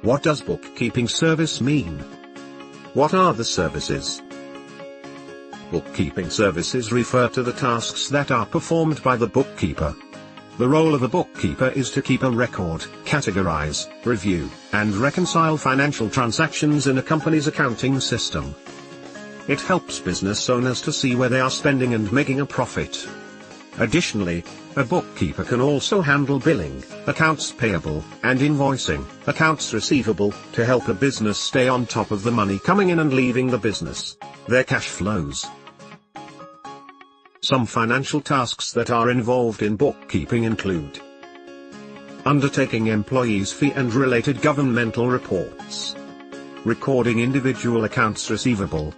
What does bookkeeping service mean? What are the services? Bookkeeping services refer to the tasks that are performed by the bookkeeper. The role of a bookkeeper is to keep a record, categorize, review, and reconcile financial transactions in a company's accounting system. It helps business owners to see where they are spending and making a profit. Additionally, a bookkeeper can also handle billing, accounts payable, and invoicing, accounts receivable, to help a business stay on top of the money coming in and leaving the business, their cash flows. Some financial tasks that are involved in bookkeeping include undertaking employees' fee and related governmental reports, recording individual accounts receivable,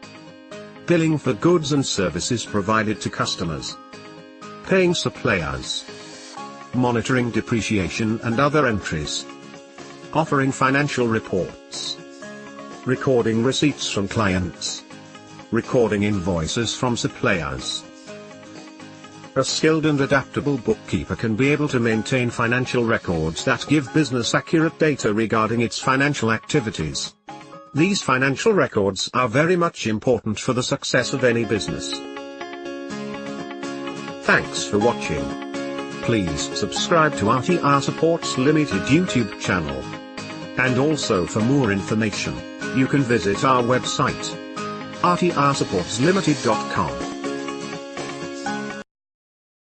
billing for goods and services provided to customers, paying suppliers, monitoring depreciation and other entries, offering financial reports, recording receipts from clients, recording invoices from suppliers. A skilled and adaptable bookkeeper can be able to maintain financial records that give business accurate data regarding its financial activities. These financial records are very much important for the success of any business. Thanks for watching. Please subscribe to RTR Supports Limited YouTube channel. And also for more information, you can visit our website, rtrsupportslimited.com.